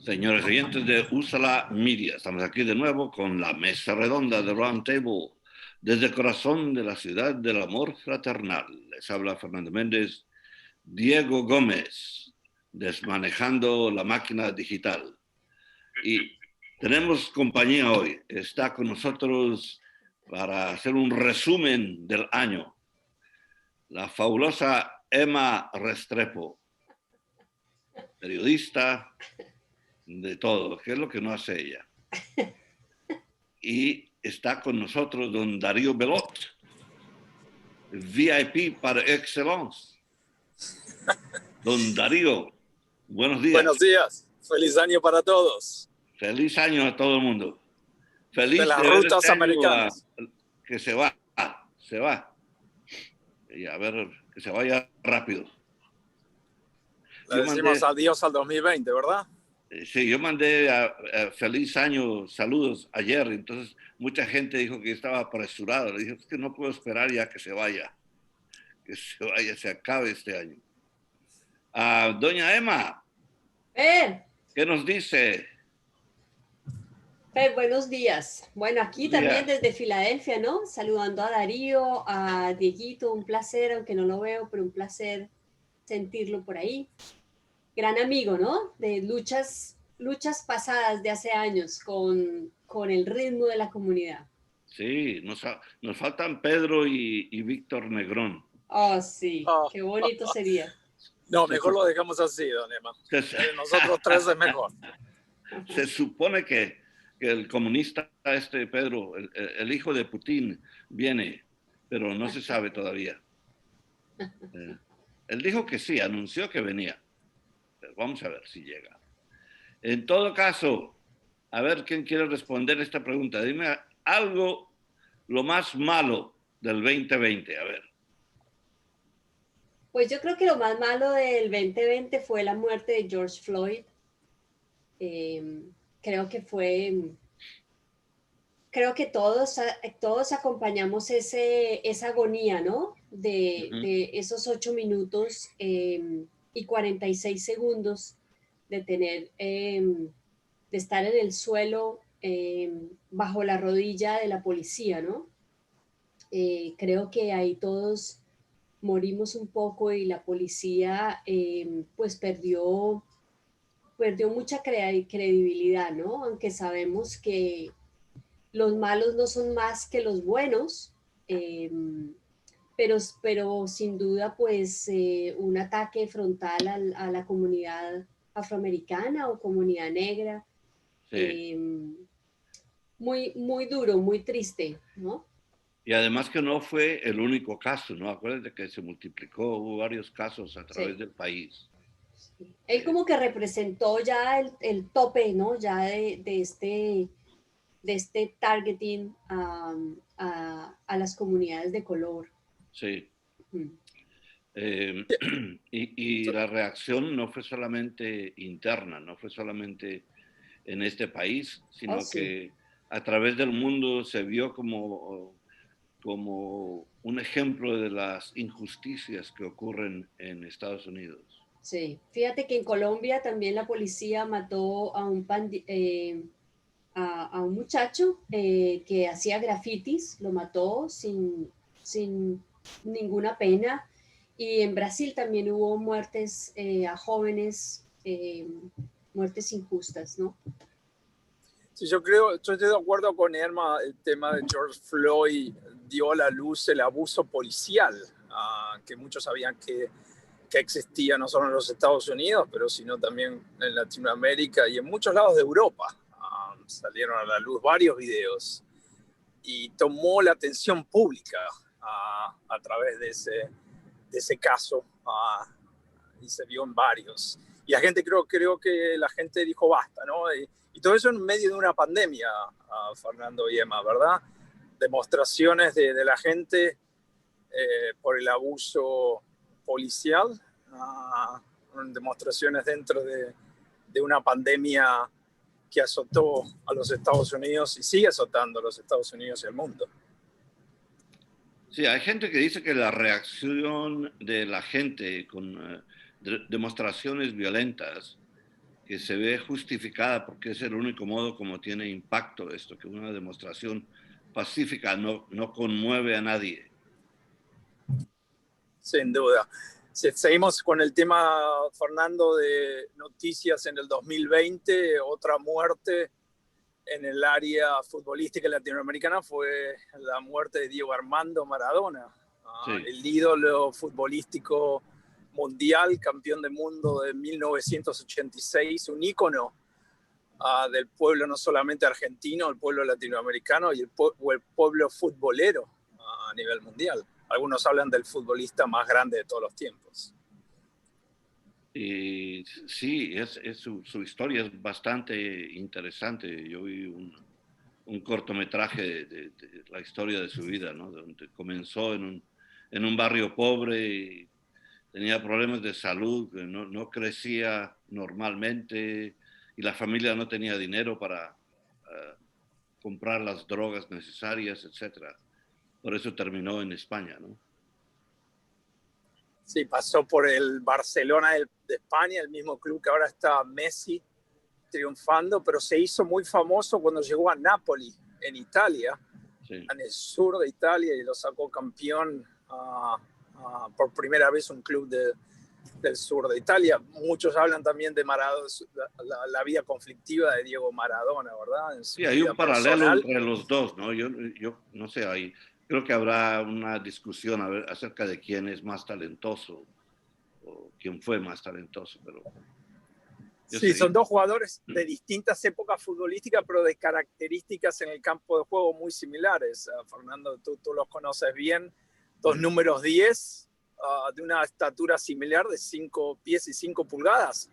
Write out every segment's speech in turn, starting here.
Señores oyentes de Úsala Media, estamos aquí de nuevo con la mesa redonda de Round Table desde el corazón de la ciudad del amor fraternal. Les habla Fernando Méndez, Diego Gómez, desmanejando la máquina digital. Y tenemos compañía hoy. Está con nosotros para hacer un resumen del año la fabulosa Emma Restrepo, periodista de todo, que es lo que no hace ella. Y está con nosotros don Darío Belot, VIP par excellence. Don Darío, buenos días. Buenos días, feliz año para todos. Feliz año a todo el mundo. Feliz de las ver rutas este americanas. Que se va. Y a ver, que se vaya rápido. Le decimos adiós al 2020, ¿verdad? Sí, yo mandé feliz año, saludos ayer, entonces mucha gente dijo que estaba apresurado. Le dije, es que no puedo esperar ya que se vaya, se acabe este año. Doña Emma, ¿qué nos dice? Buenos días. Bueno, aquí también desde Filadelfia, ¿no? Saludando a Darío, a Dieguito, un placer, aunque no lo veo, pero un placer sentirlo por ahí. Gran amigo, ¿no? De luchas pasadas de hace años con el ritmo de la comunidad. Sí, nos faltan Pedro y Víctor Negrón. Oh, sí, qué bonito sería. No, mejor lo dejamos así, don Emma. Nosotros tres es mejor. Se supone que el comunista Pedro, el hijo de Putin, viene, pero no se sabe todavía. Él dijo que sí, anunció que venía. Pero vamos a ver si llega. En todo caso, a ver quién quiere responder esta pregunta. Dime algo, lo más malo del 2020, a ver. Pues yo creo que lo más malo del 2020 fue la muerte de George Floyd. Creo que todos acompañamos esa agonía, ¿no? De esos 8 minutos y 46 segundos de de estar en el suelo bajo la rodilla de la policía, ¿no? Creo que ahí todos morimos un poco y la policía pues perdió mucha credibilidad, ¿no? Aunque sabemos que los malos no son más que los buenos, pero sin duda pues un ataque frontal a la comunidad afroamericana o comunidad negra, sí. muy, muy duro, muy triste, ¿no? Y además que no fue el único caso, ¿no? Acuérdate que se multiplicó, hubo varios casos a través del país. Él como que representó ya el tope, ¿no? Ya de este targeting a las comunidades de color. Sí. Y la reacción no fue solamente interna, no fue solamente en este país, sino que a través del mundo se vio como un ejemplo de las injusticias que ocurren en Estados Unidos. Sí, fíjate que en Colombia también la policía mató a un muchacho que hacía grafitis, lo mató sin ninguna pena. Y en Brasil también hubo muertes a jóvenes, muertes injustas, ¿no? Sí, yo estoy de acuerdo con Emma, el tema de George Floyd dio a la luz el abuso policial, que muchos sabían que existía no solo en los Estados Unidos, pero sino también en Latinoamérica y en muchos lados de Europa. Salieron a la luz varios videos y tomó la atención pública a través de ese caso y se vio en varios. Y la gente, creo que la gente dijo basta, ¿no? Y todo eso en medio de una pandemia, Fernando y Emma, ¿verdad? Demostraciones de la gente por el abuso policial, demostraciones dentro de una pandemia que azotó a los Estados Unidos y sigue azotando a los Estados Unidos y el mundo. Sí, hay gente que dice que la reacción de la gente demostraciones violentas que se ve justificada porque es el único modo como tiene impacto esto, que una demostración pacífica no conmueve a nadie. Sin duda. Si seguimos con el tema, Fernando, de noticias en el 2020, otra muerte en el área futbolística latinoamericana fue la muerte de Diego Armando Maradona, Sí. el ídolo futbolístico mundial, campeón del mundo de 1986, un ícono del pueblo no solamente argentino, el pueblo latinoamericano y el pueblo futbolero a nivel mundial. Algunos hablan del futbolista más grande de todos los tiempos. Y sí, su historia es bastante interesante. Yo vi un cortometraje de la historia de su vida, ¿no? Donde comenzó en un barrio pobre y tenía problemas de salud, no crecía normalmente y la familia no tenía dinero para comprar las drogas necesarias, etc. Por eso terminó en España, ¿no? Sí, pasó por el Barcelona de España, el mismo club que ahora está Messi triunfando, pero se hizo muy famoso cuando llegó a Nápoli, en Italia, sí, en el sur de Italia, y lo sacó campeón por primera vez un club del sur de Italia. Muchos hablan también de Maradona, la vida conflictiva de Diego Maradona, ¿verdad? Sí, hay un paralelo entre los dos, ¿no? Yo no sé, creo que habrá una discusión acerca de quién es más talentoso o quién fue más talentoso, pero... Sí, son dos jugadores de distintas épocas futbolísticas, pero de características en el campo de juego muy similares. Fernando, tú los conoces bien. Dos números 10, de una estatura similar de 5 pies y 5 pulgadas.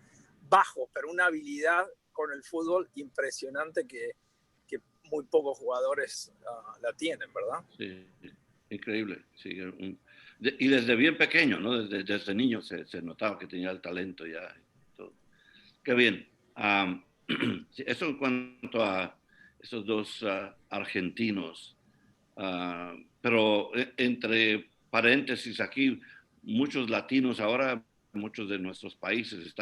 Bajos, pero una habilidad con el fútbol impresionante que muy pocos jugadores la tienen, ¿verdad? Sí, increíble. Sí, y desde bien pequeño, ¿no? Desde niño se notaba que tenía el talento ya. Todo. Qué bien. Eso en cuanto a esos dos argentinos. Pero entre paréntesis aquí, muchos latinos ahora, muchos de nuestros países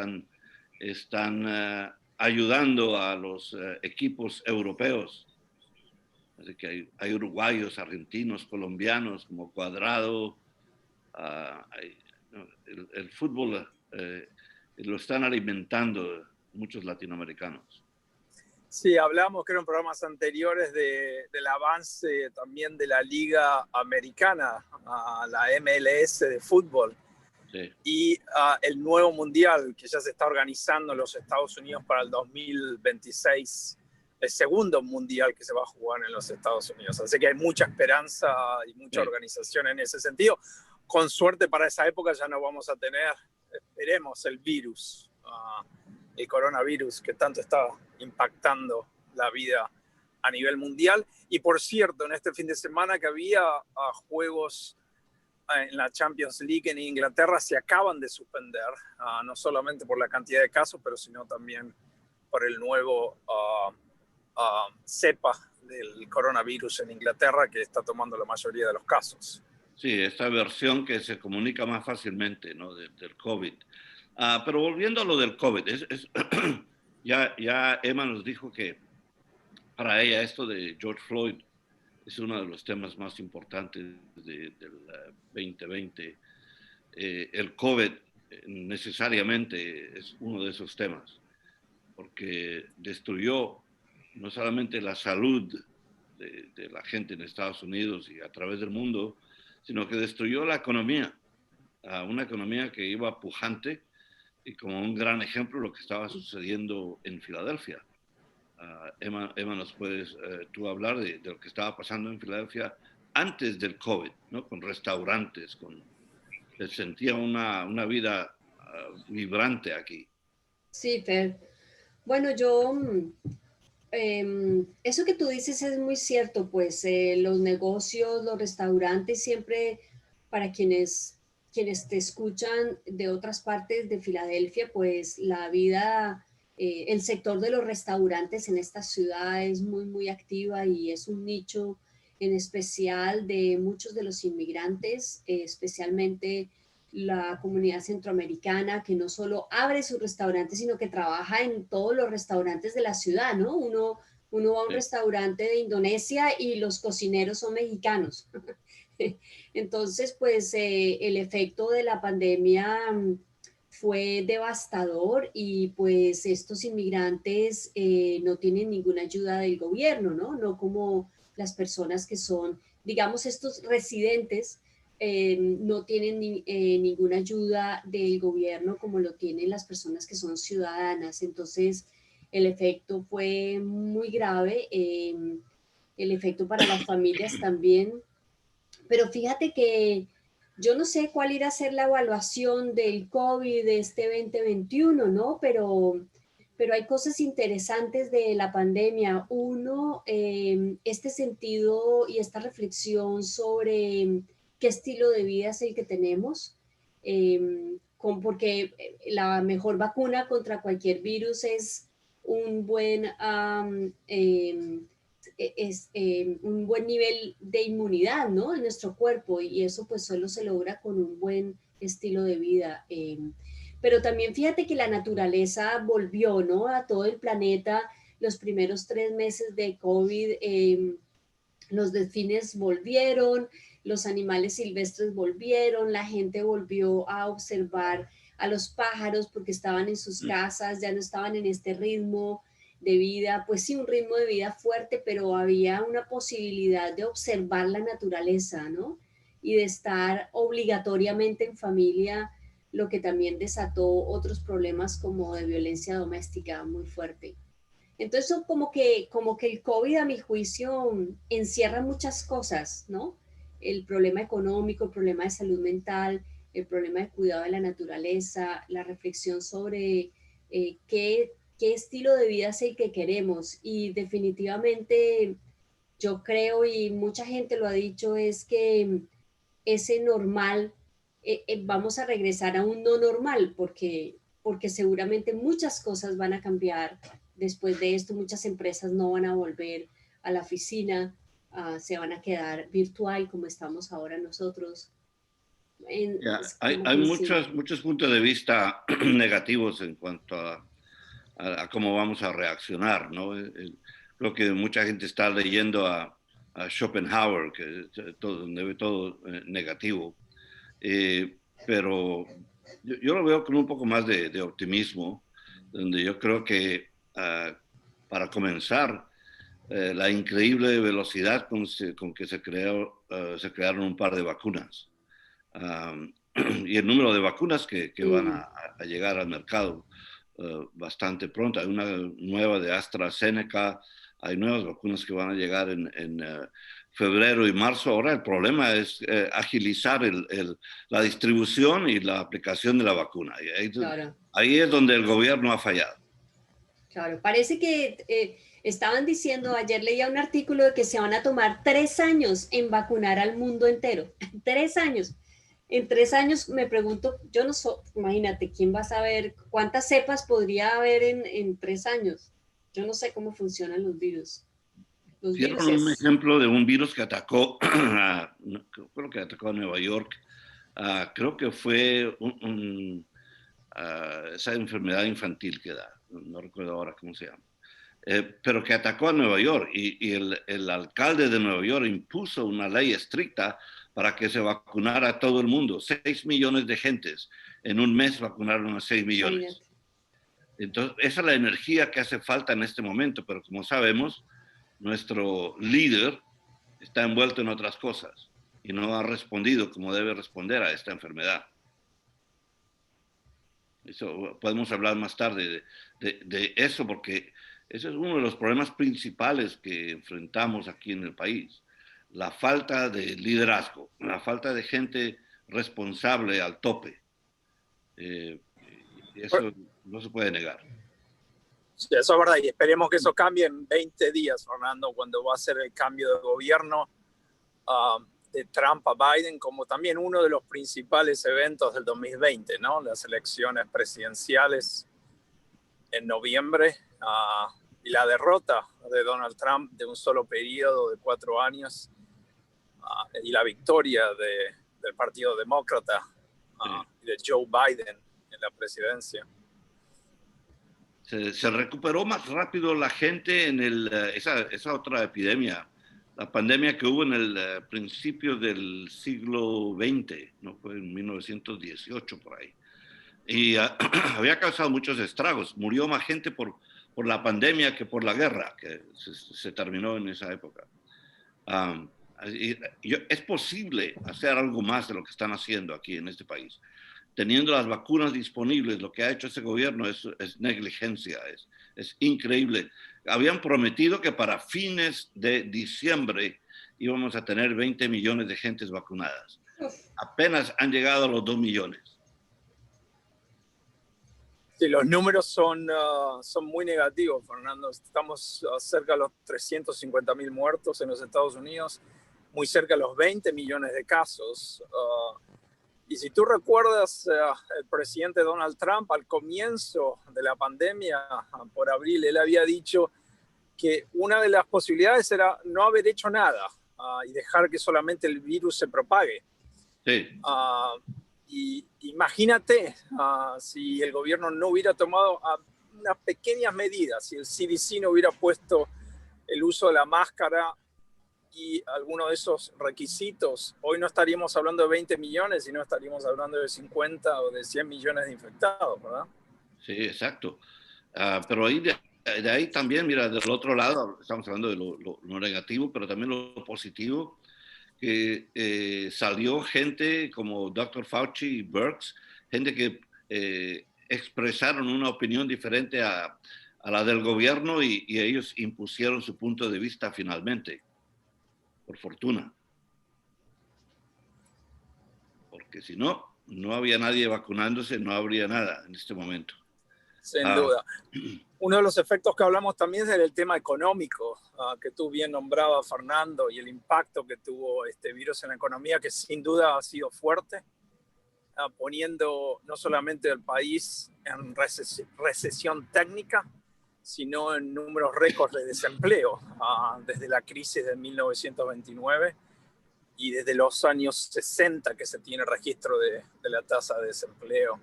están ayudando a los equipos europeos. Así que hay uruguayos, argentinos, colombianos como Cuadrado. El fútbol lo están alimentando muchos latinoamericanos. Sí, hablamos, creo, en programas anteriores del avance también de la Liga Americana, la MLS de fútbol, sí, y el nuevo Mundial que ya se está organizando en los Estados Unidos para el 2026, el segundo Mundial que se va a jugar en los Estados Unidos. Así que hay mucha esperanza y mucha organización en ese sentido. Con suerte para esa época ya no vamos a tener, esperemos, el virus, el coronavirus que tanto está impactando la vida a nivel mundial. Y por cierto, en este fin de semana que había juegos en la Champions League en Inglaterra se acaban de suspender, no solamente por la cantidad de casos, pero sino también por el nuevo cepa del coronavirus en Inglaterra que está tomando la mayoría de los casos. Sí, esta versión que se comunica más fácilmente, ¿no? del COVID. Pero volviendo a lo del COVID, ya Emma nos dijo que para ella esto de George Floyd es uno de los temas más importantes del 2020. El COVID necesariamente es uno de esos temas, porque destruyó no solamente la salud de la gente en Estados Unidos y a través del mundo, sino que destruyó la economía, una economía que iba pujante, y como un gran ejemplo lo que estaba sucediendo en Filadelfia. Emma, ¿nos puedes tú hablar de lo que estaba pasando en Filadelfia antes del COVID, ¿no? Con restaurantes, se sentía una vida vibrante aquí. Sí, Fer. Bueno, eso que tú dices es muy cierto, pues los negocios, los restaurantes, siempre para quienes te escuchan de otras partes de Filadelfia, pues la vida, el sector de los restaurantes en esta ciudad es muy, muy activa y es un nicho en especial de muchos de los inmigrantes, especialmente la comunidad centroamericana, que no solo abre sus restaurantes, sino que trabaja en todos los restaurantes de la ciudad, ¿no? Uno va a un restaurante de Indonesia y los cocineros son mexicanos. Entonces, pues el efecto de la pandemia fue devastador y pues estos inmigrantes no tienen ninguna ayuda del gobierno, ¿no? No como las personas que son, digamos, estos residentes no tienen ninguna ayuda del gobierno como lo tienen las personas que son ciudadanas. Entonces, el efecto fue muy grave, el efecto para las familias también. Pero fíjate que yo no sé cuál irá a ser la evaluación del COVID de este 2021, ¿no? Pero hay cosas interesantes de la pandemia. Uno, este sentido y esta reflexión sobre qué estilo de vida es el que tenemos, porque la mejor vacuna contra cualquier virus es un buen un buen nivel de inmunidad, ¿no? En nuestro cuerpo y eso pues solo se logra con un buen estilo de vida. Pero también fíjate que la naturaleza volvió, ¿no? A todo el planeta los primeros 3 meses de COVID, los delfines volvieron, los animales silvestres volvieron, la gente volvió a observar a los pájaros porque estaban en sus casas, ya no estaban en este ritmo de vida, pues sí, un ritmo de vida fuerte, pero había una posibilidad de observar la naturaleza, ¿no? Y de estar obligatoriamente en familia, lo que también desató otros problemas como de violencia doméstica muy fuerte. Entonces, como que el COVID, a mi juicio, encierra muchas cosas, ¿no? El problema económico, el problema de salud mental, el problema de cuidado de la naturaleza, la reflexión sobre qué estilo de vida es el que queremos. Y definitivamente yo creo, y mucha gente lo ha dicho, es que ese normal, vamos a regresar a un no normal, porque seguramente muchas cosas van a cambiar después de esto. Muchas empresas no van a volver a la oficina, se van a quedar virtual como estamos ahora nosotros. Hay muchos puntos de vista negativos en cuanto a cómo vamos a reaccionar, ¿no? Creo que mucha gente está leyendo a Schopenhauer, que donde ve todo negativo, pero yo lo veo con un poco más de optimismo, donde yo creo que para comenzar, la increíble velocidad con que se crearon un par de vacunas y el número de vacunas que van a llegar al mercado bastante pronto. Hay una nueva de AstraZeneca, hay nuevas vacunas que van a llegar en febrero y marzo. Ahora el problema es agilizar la distribución y la aplicación de la vacuna. Y ahí es donde el gobierno ha fallado. Claro, parece que estaban diciendo, ayer leía un artículo de que se van a tomar 3 años en vacunar al mundo entero. 3 años. En 3 años me pregunto, yo no sé, imagínate, ¿quién va a saber cuántas cepas podría haber en 3 años? Yo no sé cómo funcionan los virus. Hicieron un ejemplo de un virus que atacó, creo que atacó a Nueva York. Creo que fue esa enfermedad infantil que da, no recuerdo ahora cómo se llama, pero que atacó a Nueva York y el alcalde de Nueva York impuso una ley estricta para que se vacunara a todo el mundo. 6 millones de gentes. En un mes vacunaron a 6 millones. Entonces, esa es la energía que hace falta en este momento, pero como sabemos, nuestro líder está envuelto en otras cosas y no ha respondido como debe responder a esta enfermedad. Eso, podemos hablar más tarde de eso, porque ese es uno de los problemas principales que enfrentamos aquí en el país. La falta de liderazgo, la falta de gente responsable al tope. Eso no se puede negar. Sí, eso es verdad, y esperemos que eso cambie en 20 días, Fernando, cuando va a ser el cambio de gobierno de Trump a Biden, como también uno de los principales eventos del 2020, ¿no? Las elecciones presidenciales en noviembre y la derrota de Donald Trump de un solo periodo de 4 años y la victoria del Partido Demócrata y de Joe Biden en la presidencia. Se recuperó más rápido la gente en esa otra epidemia, la pandemia que hubo en el principio del siglo XX, ¿no? Fue en 1918 por ahí. Y había causado muchos estragos. Murió más gente por la pandemia que por la guerra, que se terminó en esa época. Es posible hacer algo más de lo que están haciendo aquí en este país. Teniendo las vacunas disponibles, lo que ha hecho ese gobierno es negligencia, es increíble. Habían prometido que para fines de diciembre íbamos a tener 20 millones de gentes vacunadas. Apenas han llegado a los 2 millones. Sí, los números son muy negativos, Fernando. Estamos cerca de los 350.000 muertos en los Estados Unidos, muy cerca de los 20 millones de casos. Y si tú recuerdas, el presidente Donald Trump al comienzo de la pandemia, por abril, él había dicho que una de las posibilidades era no haber hecho nada y dejar que solamente el virus se propague. Sí. Y imagínate si el gobierno no hubiera tomado unas pequeñas medidas, si el CDC no hubiera puesto el uso de la máscara y algunos de esos requisitos, hoy no estaríamos hablando de 20 millones, sino estaríamos hablando de 50 o de 100 millones de infectados, ¿verdad? Sí, exacto. Pero ahí de ahí también, mira, del otro lado, estamos hablando de lo negativo, pero también lo positivo, que salió gente como Dr. Fauci y Birx, gente que expresaron una opinión diferente a la del gobierno y ellos impusieron su punto de vista finalmente. Por fortuna. Porque si no, no había nadie vacunándose, no habría nada en este momento. Sin duda. Uno de los efectos que hablamos también es el tema económico, que tú bien nombrabas, Fernando, y el impacto que tuvo este virus en la economía, que sin duda ha sido fuerte, poniendo no solamente el país en recesión técnica, sino en números récords de desempleo desde la crisis de 1929 y desde los años 60 que se tiene registro de la tasa de desempleo.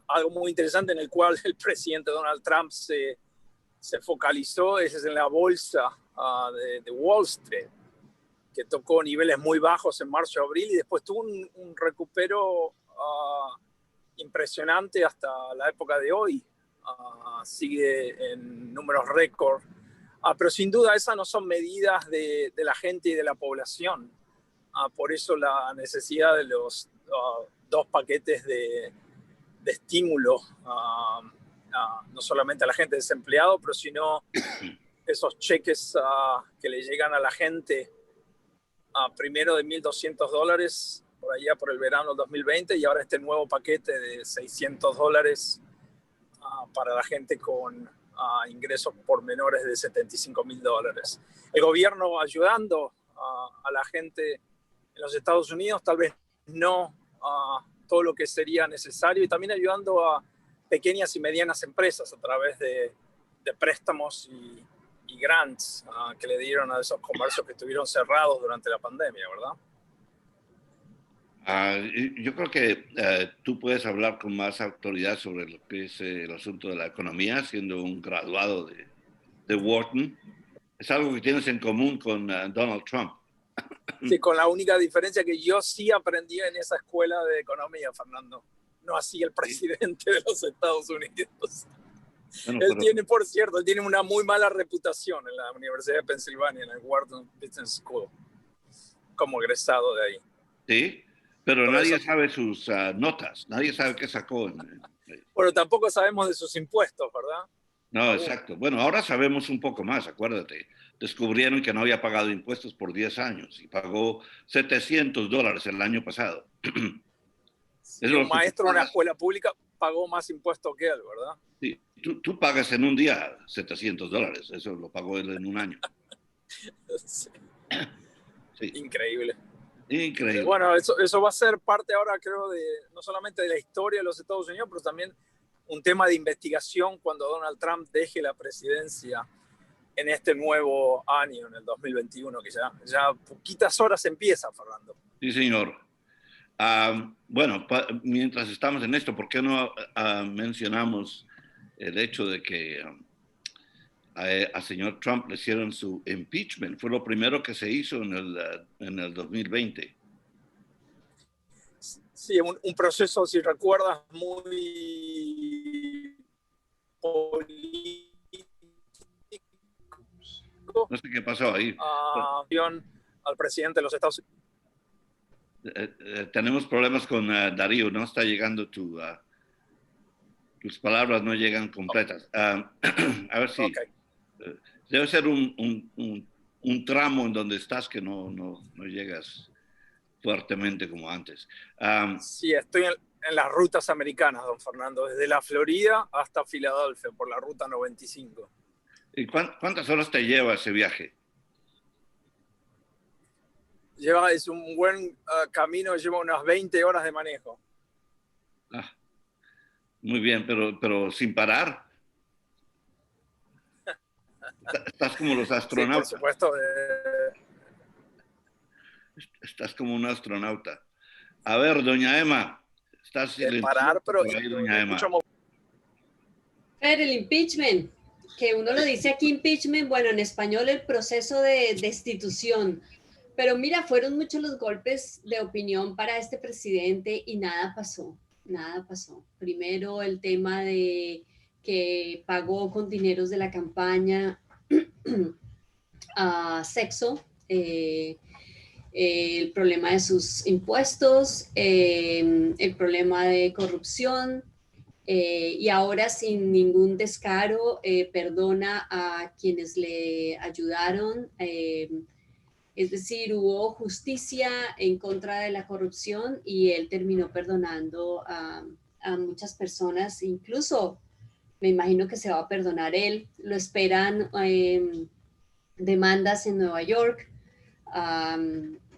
Algo muy interesante en el cual el presidente Donald Trump se focalizó es en la bolsa de Wall Street, que tocó niveles muy bajos en marzo y abril y después tuvo un recupero impresionante hasta la época de hoy. Sigue en números récord, pero sin duda esas no son medidas de la gente y de la población. Por eso la necesidad de los 2 paquetes de estímulo, no solamente a la gente desempleada, pero sino esos cheques que le llegan a la gente primero de $1,200 por allá por el verano del 2020 y ahora este nuevo paquete de $600 para la gente con ingresos por menores de $75,000. El gobierno ayudando a la gente en los Estados Unidos, tal vez no todo lo que sería necesario, y también ayudando a pequeñas y medianas empresas a través de préstamos y grants que le dieron a esos comercios que estuvieron cerrados durante la pandemia, ¿verdad? Yo creo que tú puedes hablar con más autoridad sobre lo que es el asunto de la economía, siendo un graduado de Wharton. Es algo que tienes en común con Donald Trump. Sí, con la única diferencia que yo sí aprendí en esa escuela de economía, Fernando. No así el presidente de los Estados Unidos. Bueno, él tiene, por cierto, él tiene una muy mala reputación en la Universidad de Pensilvania, en el Wharton Business School, como egresado de ahí. Sí, pero nadie sabe sus notas, nadie sabe qué sacó. Bueno, tampoco sabemos de sus impuestos, ¿verdad? No, exacto. Bueno, ahora sabemos un poco más, acuérdate. Descubrieron que no había pagado impuestos por 10 años y pagó $700 el año pasado. Sí, un maestro en una escuela pública pagó más impuestos que él, ¿verdad? Sí, tú pagas en un día $700, eso lo pagó él en un año. Sí. Sí. Increíble. Increíble. Bueno, eso va a ser parte ahora, creo, no solamente de la historia de los Estados Unidos, pero también un tema de investigación cuando Donald Trump deje la presidencia en este nuevo año, en el 2021, que ya poquitas horas empieza, Fernando. Sí, señor. Bueno, mientras estamos en esto, ¿por qué no mencionamos el hecho de que al señor Trump le hicieron su impeachment? Fue lo primero que se hizo en el 2020. Sí, un proceso, si recuerdas, muy político. No sé qué pasó ahí. Al presidente de los Estados Unidos. Tenemos problemas con Darío, no está llegando tus palabras no llegan completas. A ver si Okay. Debe ser un tramo en donde estás que no llegas fuertemente como antes. Sí, estoy en las rutas americanas, don Fernando, desde la Florida hasta Filadelfia por la ruta 95. ¿Y cuántas horas te lleva ese viaje? Es un buen camino, lleva unas 20 horas de manejo. Muy bien, pero sin parar. Estás como los astronautas. Sí, por supuesto. Estás como un astronauta. A ver, doña Emma, estás silenciosa Parar, pero por ahí, doña Emma. Pero el impeachment, que uno lo dice aquí impeachment, bueno, en español el proceso de destitución. Pero mira, fueron muchos los golpes de opinión para este presidente y nada pasó, nada pasó. Primero el tema de que pagó con dineros de la campaña a sexo, el problema de sus impuestos, el problema de corrupción, y ahora sin ningún descaro perdona a quienes le ayudaron. Es decir, hubo justicia en contra de la corrupción y él terminó perdonando a muchas personas, incluso me imagino que se va a perdonar él. Lo esperan demandas en Nueva York.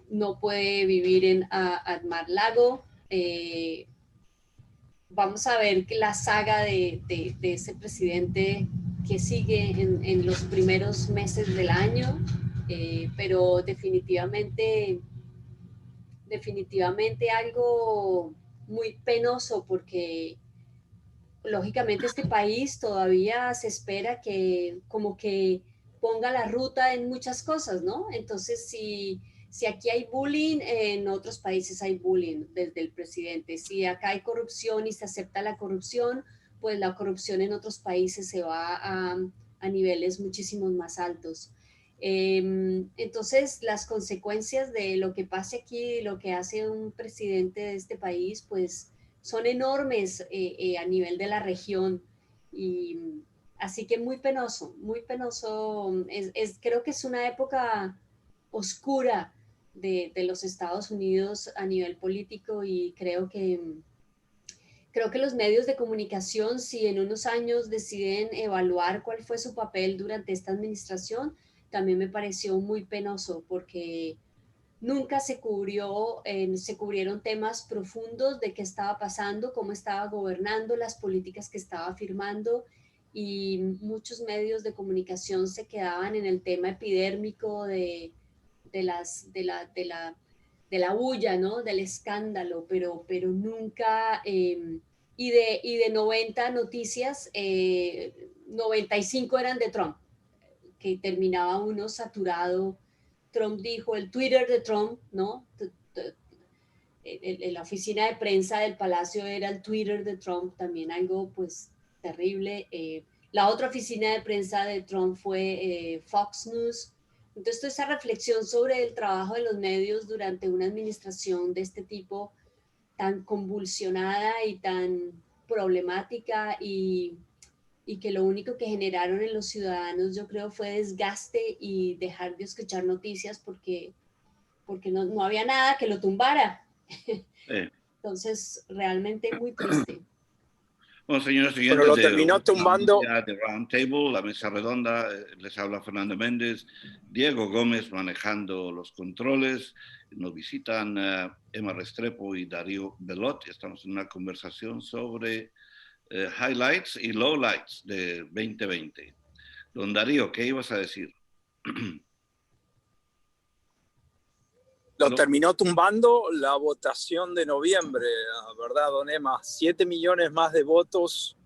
No puede vivir en Mar-a-Lago. Vamos a ver que la saga de ese presidente que sigue en los primeros meses del año, pero definitivamente algo muy penoso porque lógicamente este país todavía se espera que como que ponga la ruta en muchas cosas, ¿no? Entonces, si aquí hay bullying, en otros países hay bullying desde el presidente. Si acá hay corrupción y se acepta la corrupción, pues la corrupción en otros países se va a niveles muchísimos más altos. Entonces, las consecuencias de lo que pase aquí, lo que hace un presidente de este país, pues son enormes a nivel de la región. Y así que muy penoso, muy penoso. Creo que es una época oscura de los Estados Unidos a nivel político y creo que los medios de comunicación, si en unos años deciden evaluar cuál fue su papel durante esta administración, también me pareció muy penoso porque nunca se cubrieron temas profundos de qué estaba pasando, cómo estaba gobernando, las políticas que estaba firmando, y muchos medios de comunicación se quedaban en el tema epidérmico de la bulla, ¿no? Del escándalo, pero nunca, y de 90 noticias, 95 eran de Trump, que terminaba uno saturado. Trump dijo, el Twitter de Trump, ¿no? La oficina de prensa del Palacio era el Twitter de Trump, también algo pues terrible. La otra oficina de prensa de Trump fue Fox News. Entonces, toda esa reflexión sobre el trabajo de los medios durante una administración de este tipo tan convulsionada y tan problemática y que lo único que generaron en los ciudadanos, yo creo, fue desgaste y dejar de escuchar noticias porque no había nada que lo tumbara. Entonces, realmente muy triste. Bueno, señores siguientes, lo terminó tumbando. De Round Table, la mesa redonda, les habla Fernando Méndez, Diego Gómez manejando los controles. Nos visitan Emma Restrepo y Darío Belot. Estamos en una conversación sobre highlights y lowlights de 2020. Don Darío, ¿qué ibas a decir? Lo terminó tumbando la votación de noviembre, ¿verdad, don Emma? 7 millones más de votos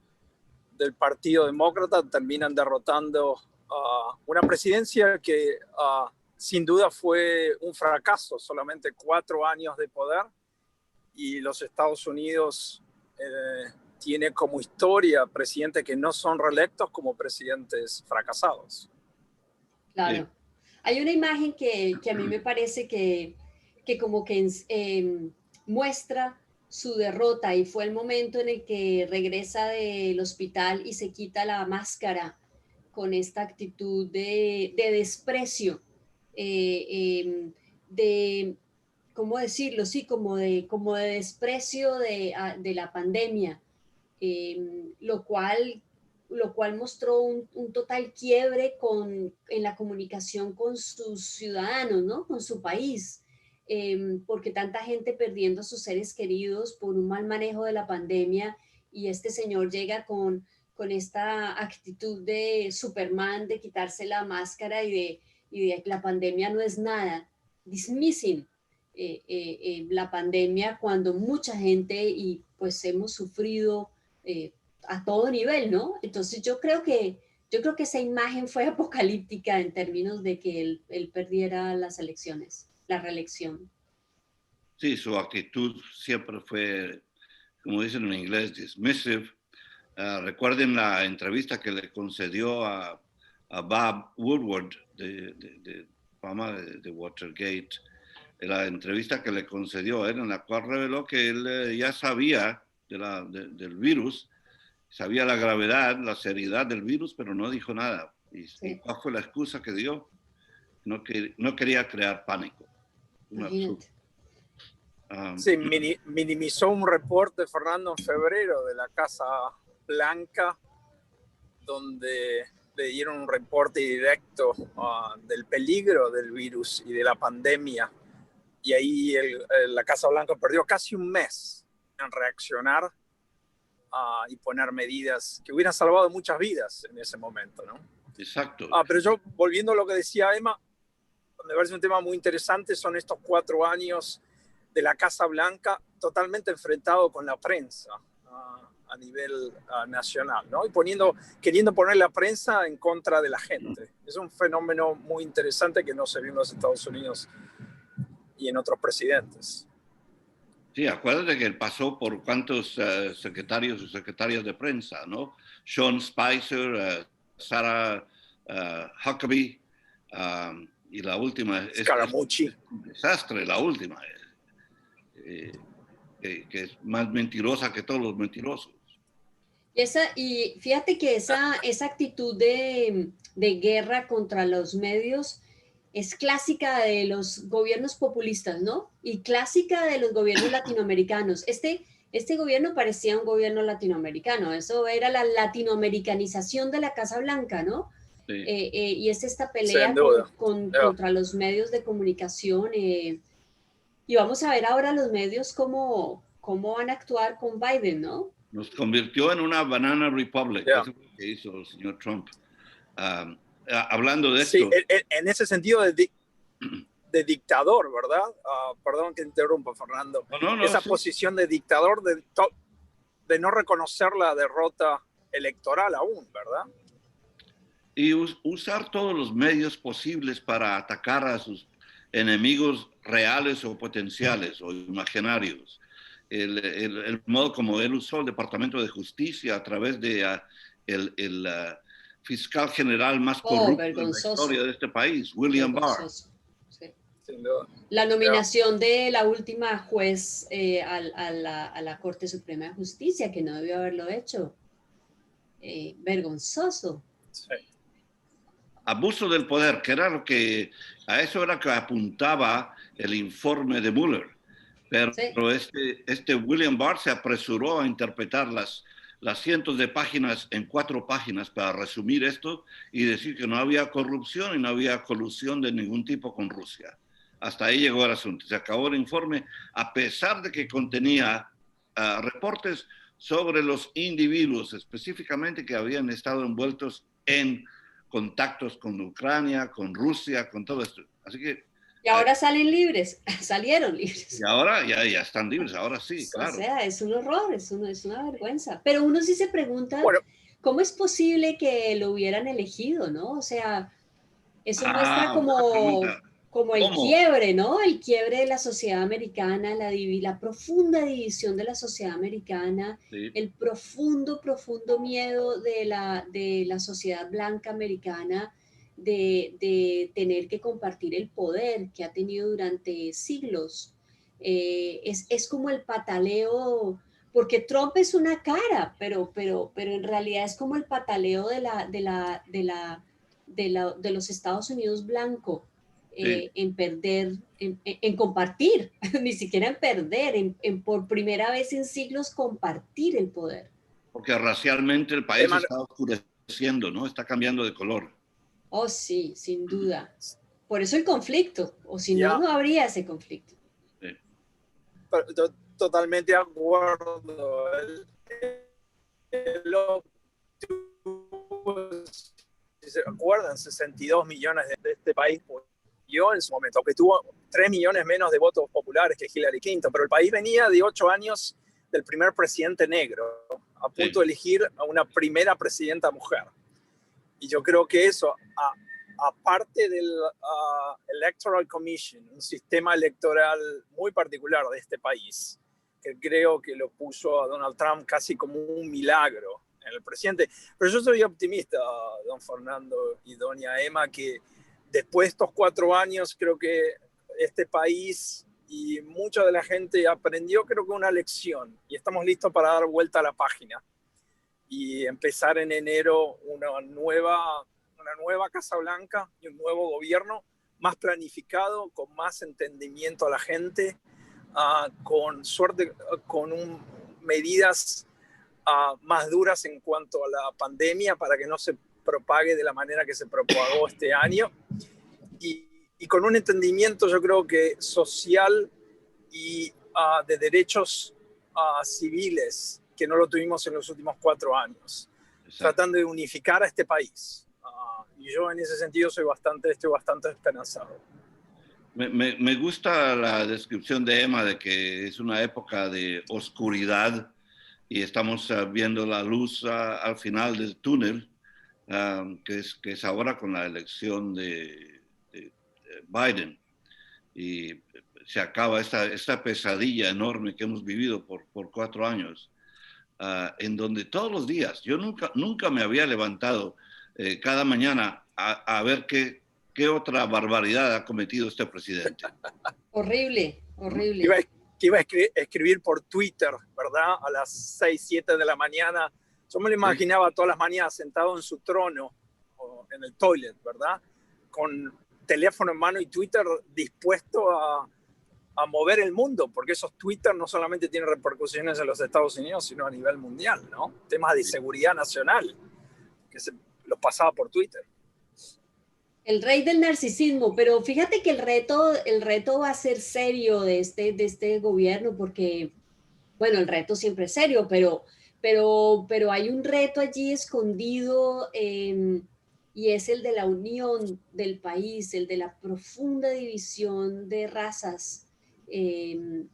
del Partido Demócrata terminan derrotando una presidencia que sin duda fue un fracaso, solamente 4 años de poder, y los Estados Unidos tiene como historia presidentes que no son reelectos como presidentes fracasados. Claro. Sí. Hay una imagen que a mí me parece que como que muestra su derrota, y fue el momento en el que regresa del hospital y se quita la máscara con esta actitud de desprecio, de, ¿cómo decirlo? Sí, como de desprecio de la pandemia, lo cual mostró un total quiebre en la comunicación con sus ciudadanos, ¿no? Con su país, porque tanta gente perdiendo a sus seres queridos por un mal manejo de la pandemia, y este señor llega con esta actitud de Superman, de quitarse la máscara y de la pandemia no es nada, dismissing la pandemia, cuando mucha gente y pues hemos sufrido a todo nivel, ¿no? Entonces yo creo que esa imagen fue apocalíptica en términos de que él perdiera las elecciones, la reelección. Sí, su actitud siempre fue, como dicen en inglés, dismissive. Recuerden la entrevista que le concedió a Bob Woodward de fama de Watergate, la entrevista que le concedió él, en la cual reveló que él ya sabía del virus, sabía la gravedad, la seriedad del virus, pero no dijo nada. ¿Y cuál fue la excusa que dio? No quería crear pánico. Sí, minimizó un reporte, Fernando, en febrero de la Casa Blanca, donde le dieron un reporte directo del peligro del virus y de la pandemia. Y ahí la Casa Blanca perdió casi un mes en reaccionar y poner medidas que hubieran salvado muchas vidas en ese momento, ¿no? Exacto. Pero yo, volviendo a lo que decía Emma, me parece un tema muy interesante, son estos 4 años de la Casa Blanca totalmente enfrentado con la prensa a nivel nacional, ¿no? Y queriendo poner la prensa en contra de la gente. Es un fenómeno muy interesante que no se vio en los Estados Unidos y en otros presidentes. Sí, acuérdate que él pasó por cuántos secretarios o secretarias de prensa, ¿no? Sean Spicer, Sarah Huckabee, y la última Scaramucci. Es un desastre, la última, que es más mentirosa que todos los mentirosos. Y fíjate que esa actitud de guerra contra los medios es clásica de los gobiernos populistas, ¿no? Y clásica de los gobiernos latinoamericanos. Este gobierno parecía un gobierno latinoamericano, eso era la latinoamericanización de la Casa Blanca, ¿no? Sí. Y es esta pelea contra los medios de comunicación. Y vamos a ver ahora los medios cómo van a actuar con Biden, ¿no? Nos convirtió en una banana republic, eso es lo que hizo el señor Trump. Hablando de esto. Sí, en ese sentido de dictador, ¿verdad? Perdón que interrumpa, Fernando. Esa posición de dictador de no reconocer la derrota electoral aún, ¿verdad? Y usar todos los medios posibles para atacar a sus enemigos reales o potenciales o imaginarios. El modo como él usó el Departamento de Justicia a través de el fiscal general más corrupto en la historia de este país, William Barr. Sí. La nominación de la última juez a la Corte Suprema de Justicia, que no debió haberlo hecho. Vergonzoso. Sí. Abuso del poder, que era a eso era que apuntaba el informe de Mueller. Pero este William Barr se apresuró a interpretar las cientos de páginas en 4 páginas para resumir esto y decir que no había corrupción y no había colusión de ningún tipo con Rusia. Hasta ahí llegó el asunto. Se acabó el informe, a pesar de que contenía reportes sobre los individuos específicamente que habían estado envueltos en contactos con Ucrania, con Rusia, con todo esto. Así que Y ahora salen libres, salieron libres. Y ahora ya están libres, ahora sí, O claro. sea, es un horror, es una vergüenza. Pero uno sí se pregunta, Bueno, ¿cómo es posible que lo hubieran elegido, no? O sea, eso muestra Buena pregunta. como el ¿Cómo? quiebre, ¿no? El quiebre de la sociedad americana, la profunda división de la sociedad americana, Sí, el profundo, profundo miedo de la sociedad blanca americana de tener que compartir el poder que ha tenido durante siglos. Es como el pataleo, porque Trump es una cara, pero en realidad es como el pataleo de los Estados Unidos blanco sí. en perder, en compartir, ni siquiera en perder, por primera vez en siglos compartir el poder. Porque racialmente el país Emma, está oscureciendo, ¿no? Está cambiando de color. Oh, sí, sin duda. Por eso el conflicto, o si no, ya, no habría ese conflicto. Sí. totalmente de acuerdo. Él obtuvo, si se acuerdan, 62 millones de este país yo en su momento, aunque tuvo 3 millones menos de votos populares que Hillary Clinton, pero el país venía de 8 años del primer presidente negro, a punto de elegir a una primera presidenta mujer. Y yo creo que eso, aparte del Electoral Commission, un sistema electoral muy particular de este país, que creo que lo puso a Donald Trump casi como un milagro en el presidente. Pero yo soy optimista, don Fernando y doña Emma, que después de estos 4 años creo que este país y mucha de la gente aprendió, creo que una lección, y estamos listos para dar vuelta a la página y empezar en enero una nueva Casa Blanca y un nuevo gobierno más planificado, con más entendimiento a la gente, con suerte, medidas más duras en cuanto a la pandemia para que no se propague de la manera que se propagó este año y con un entendimiento, yo creo que social y de derechos civiles que no lo tuvimos en los últimos 4 años, Exacto. tratando de unificar a este país. Y yo en ese sentido estoy bastante esperanzado. Me gusta la descripción de Emma de que es una época de oscuridad y estamos viendo la luz al final del túnel, que es ahora con la elección de Biden. Y se acaba esta pesadilla enorme que hemos vivido por 4 años, en donde todos los días, yo nunca me había levantado cada mañana a ver qué otra barbaridad ha cometido este presidente. Horrible, ¿No? horrible. Que iba a escribir por Twitter, ¿verdad? A las 6, 7 de la mañana. Yo me lo imaginaba todas las mañanas sentado en su trono, o en el toilet, ¿verdad? Con teléfono en mano y Twitter dispuesto a mover el mundo, porque esos Twitter no solamente tienen repercusiones en los Estados Unidos, sino a nivel mundial, ¿no? Temas de seguridad nacional, que se los pasaba por Twitter. El rey del narcisismo, pero fíjate que el reto va a ser serio de este gobierno, porque, bueno, el reto siempre es serio, pero hay un reto allí escondido y es el de la unión del país, el de la profunda división de razas que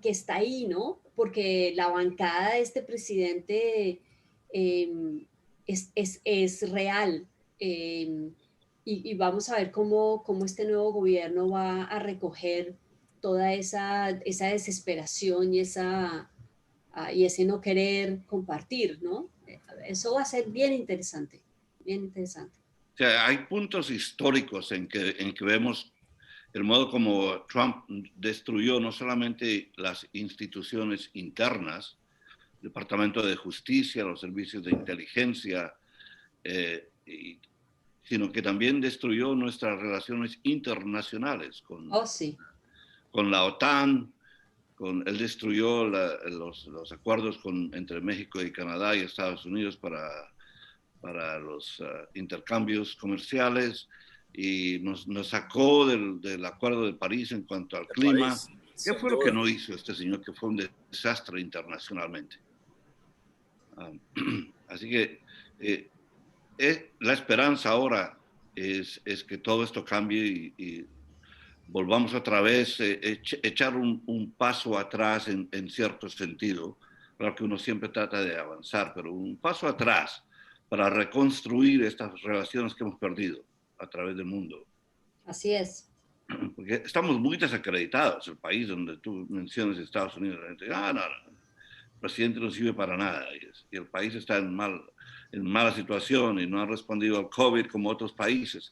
está ahí, ¿no? Porque la bancada de este presidente es real. Y vamos a ver cómo este nuevo gobierno va a recoger toda esa desesperación y ese no querer compartir, ¿no? Eso va a ser bien interesante, bien interesante. O sea, hay puntos históricos en que vemos el modo como Trump destruyó no solamente las instituciones internas, el Departamento de Justicia, los servicios de inteligencia, sino que también destruyó nuestras relaciones internacionales Oh, sí. con la OTAN, él destruyó los acuerdos entre México y Canadá y Estados Unidos para los intercambios comerciales y nos sacó del Acuerdo de París en cuanto al clima. ¿Qué fue lo que no hizo este señor que fue un desastre internacionalmente? Así que la esperanza ahora es que todo esto cambie y volvamos otra vez, echar un paso atrás en cierto sentido. Claro que uno siempre trata de avanzar, pero un paso atrás para reconstruir estas relaciones que hemos perdido a través del mundo. Así es. Porque estamos muy desacreditados, el país donde tú mencionas Estados Unidos, la gente, no, el presidente no sirve para nada, y el país está en mala situación y no ha respondido al COVID como otros países.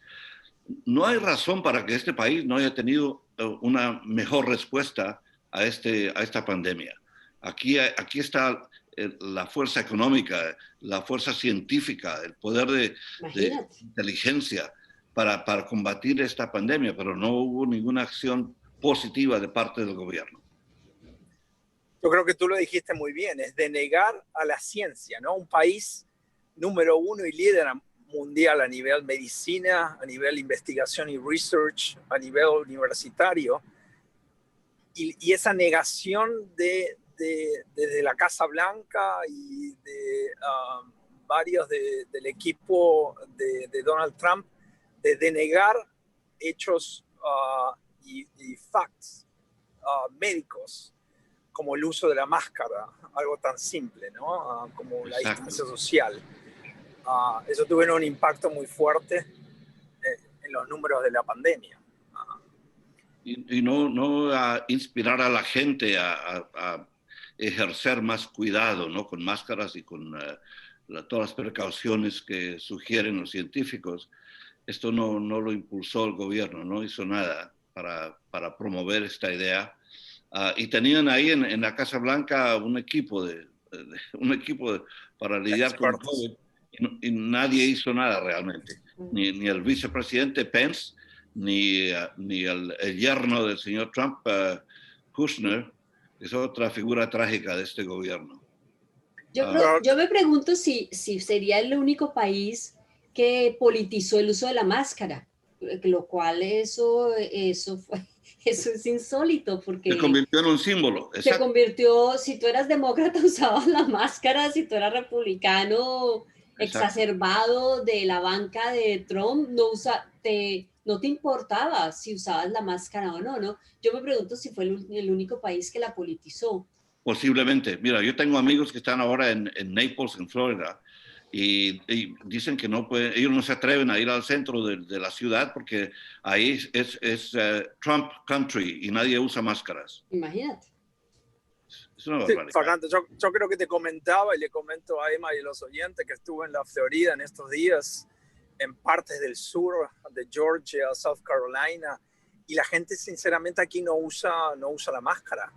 No hay razón para que este país no haya tenido una mejor respuesta a esta pandemia. Aquí está la fuerza económica, la fuerza científica, el poder de inteligencia para combatir esta pandemia, pero no hubo ninguna acción positiva de parte del gobierno. Yo creo que tú lo dijiste muy bien, es denegar a la ciencia, ¿no? Un país número 1 y líder mundial a nivel medicina, a nivel investigación y research, a nivel universitario, y esa negación desde la Casa Blanca y de varios del equipo de Donald Trump, de denegar hechos y facts médicos, como el uso de la máscara, algo tan simple, ¿no? Como la distancia social. Eso tuvo un impacto muy fuerte en los números de la pandemia. Y no inspirar a la gente a ejercer más cuidado, ¿no? Con máscaras y con todas las precauciones que sugieren los científicos. Esto no lo impulsó el gobierno, no hizo nada para promover esta idea. Y tenían ahí en la Casa Blanca un equipo para lidiar con el COVID y nadie hizo nada realmente. Ni el vicepresidente Pence, ni el yerno del señor Trump, Kushner, que es otra figura trágica de este gobierno. Yo me pregunto si sería el único país que politizó el uso de la máscara, lo cual eso es insólito, porque se convirtió en un símbolo. Se convirtió, si tú eras demócrata usabas la máscara, si tú eras republicano exacerbado de la banca de Trump, no te importaba si usabas la máscara o no, ¿no? Yo me pregunto si fue el único país que la politizó. Posiblemente. Mira, yo tengo amigos que están ahora en Naples, en Florida, y dicen que ellos no se atreven a ir al centro de la ciudad porque ahí es Trump country y nadie usa máscaras. Imagínate. Es una barbaridad. Sí, Fernando, yo creo que te comentaba y le comento a Emma y a los oyentes que estuve en la Florida en estos días, en partes del sur de Georgia, South Carolina, y la gente sinceramente aquí no usa la máscara,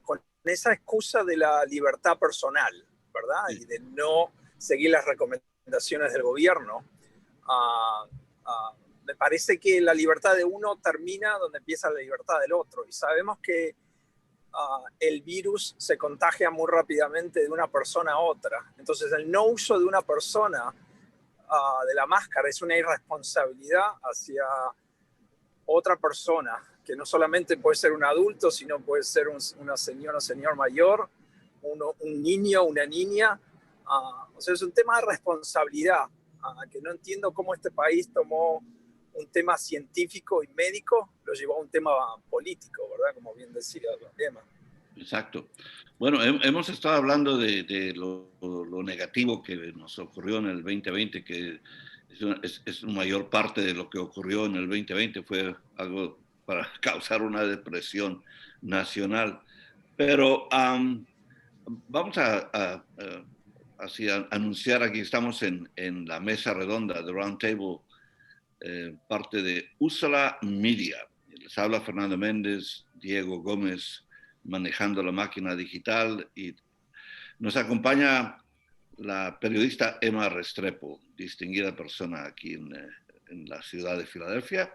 con esa excusa de la libertad personal, ¿verdad? Sí. Y de no seguir las recomendaciones del gobierno. Me parece que la libertad de uno termina donde empieza la libertad del otro, y sabemos que el virus se contagia muy rápidamente de una persona a otra. Entonces el no uso de una persona de la máscara es una irresponsabilidad hacia otra persona, que no solamente puede ser un adulto, sino puede ser una señora, señor mayor, un niño, una niña. O sea, es un tema de responsabilidad, que no entiendo cómo este país tomó un tema científico y médico, lo llevó a un tema político, ¿verdad? Como bien decía Emma. Exacto. Bueno, hemos estado hablando de lo negativo que nos ocurrió en el 2020, que es una mayor parte de lo que ocurrió en el 2020, fue algo para causar una depresión nacional. Pero vamos a anunciar aquí, estamos en la mesa redonda de Round Table, parte de Úsala Media. Les habla Fernando Méndez, Diego Gómez, manejando la máquina digital, y nos acompaña la periodista Emma Restrepo, distinguida persona aquí en la ciudad de Filadelfia,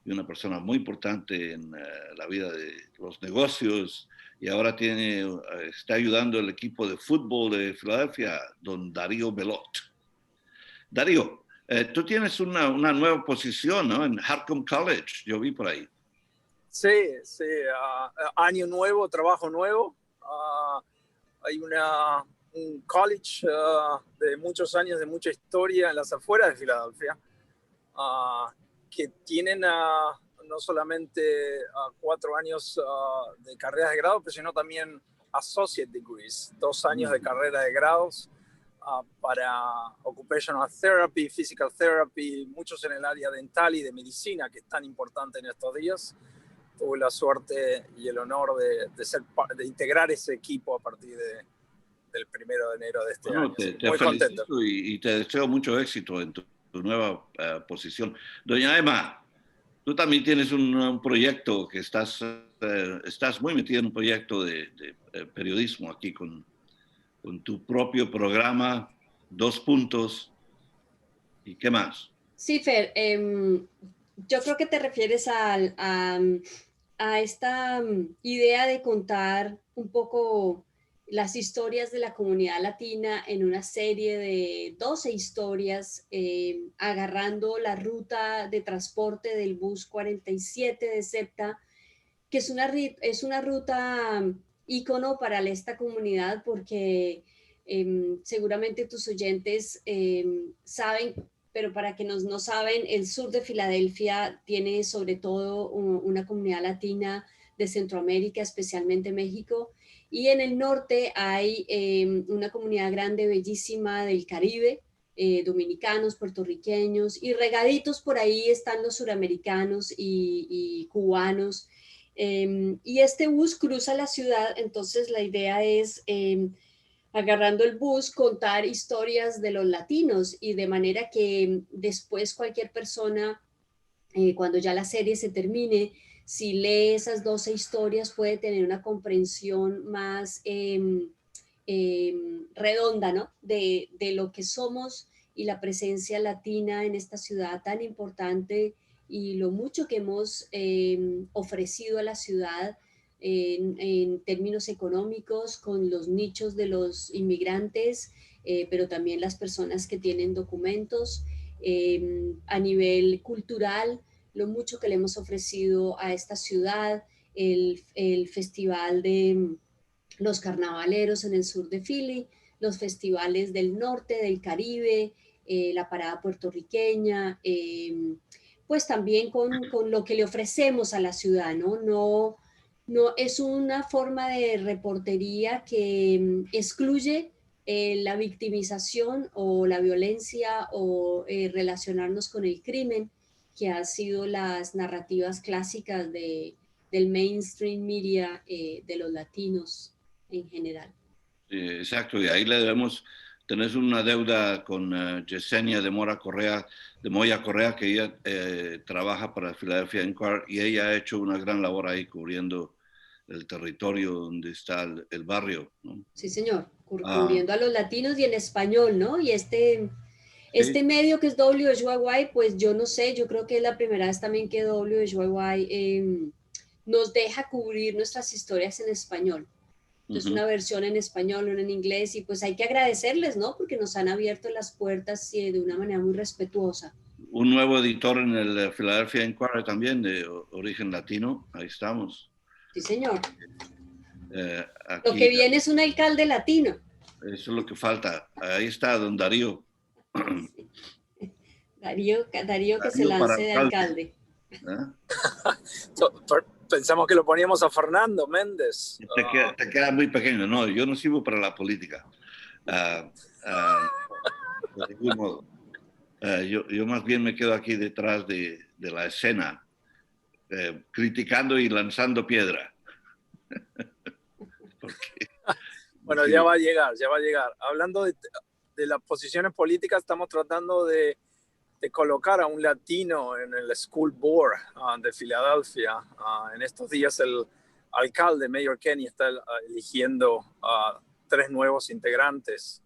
y una persona muy importante en la vida de los negocios, y ahora está ayudando el equipo de fútbol de Filadelfia, don Darío Belot. Darío, tú tienes una nueva posición, ¿no? En Harcum College, yo vi por ahí. Sí, año nuevo, trabajo nuevo. Hay un college de muchos años, de mucha historia en las afueras de Filadelfia, que tienen no solamente 4 años de carreras de grado, pero sino también associate degrees, 2 años de carrera de grados para occupational therapy, physical therapy, muchos en el área dental y de medicina, que es tan importante en estos días. Tuve la suerte y el honor de integrar ese equipo a partir del 1 de enero de este año. Te muy contento. Y te deseo mucho éxito en tu nueva posición. Doña Emma, tú también tienes un proyecto que estás muy metida en un proyecto de periodismo aquí con tu propio programa, 2 puntos. ¿Y qué más? Sí, Fer, yo creo que te refieres a esta idea de contar un poco las historias de la comunidad latina en una serie de 12 historias, agarrando la ruta de transporte del bus 47 de SEPTA, que es una ruta ícono para esta comunidad porque seguramente tus oyentes saben, pero para quienes no saben, el sur de Filadelfia tiene sobre todo una comunidad latina de Centroamérica, especialmente México, y en el norte hay una comunidad grande, bellísima del Caribe, dominicanos, puertorriqueños, y regaditos por ahí están los suramericanos y cubanos. Y este bus cruza la ciudad, entonces la idea es agarrando el bus, contar historias de los latinos y de manera que después cualquier persona, cuando ya la serie se termine, si lee esas 12 historias puede tener una comprensión más redonda, ¿no? De lo que somos y la presencia latina en esta ciudad tan importante y lo mucho que hemos ofrecido a la ciudad en términos económicos, con los nichos de los inmigrantes, pero también las personas que tienen documentos, a nivel cultural, lo mucho que le hemos ofrecido a esta ciudad, el festival de los carnavaleros en el sur de Philly, los festivales del norte, del Caribe, la parada puertorriqueña, pues también con lo que le ofrecemos a la ciudad, ¿no? No es una forma de reportería que excluye la victimización o la violencia o relacionarnos con el crimen, que han sido las narrativas clásicas del mainstream media de los latinos en general. Sí, exacto, y ahí le debemos, tenés una deuda con Yesenia de Moya Correa, que ella trabaja para Philadelphia Inquirer y ella ha hecho una gran labor ahí cubriendo el territorio donde está el barrio, ¿no? Sí, señor, cubriendo a los latinos y en español, ¿no? Y este medio que es WHYY, pues yo no sé, yo creo que es la primera vez también que WHYY nos deja cubrir nuestras historias en español. Entonces, una versión en español, una en inglés, y pues hay que agradecerles, ¿no? Porque nos han abierto las puertas de una manera muy respetuosa. Un nuevo editor en el Philadelphia Inquirer también, de origen latino, ahí estamos. Sí, señor. Aquí, lo que viene es un alcalde latino. Eso es lo que falta. Ahí está don Darío. Sí. Darío que se lance de alcalde. Pensamos que lo poníamos a Fernando Méndez. Te queda muy pequeño. No, yo no sirvo para la política. De ningún modo. Yo más bien me quedo aquí detrás de la escena, criticando y lanzando piedra. Bueno, ya va a llegar. Hablando de las posiciones políticas, estamos tratando de colocar a un latino en el School Board de Filadelfia. En estos días el alcalde, Mayor Kenney, está eligiendo 3 nuevos integrantes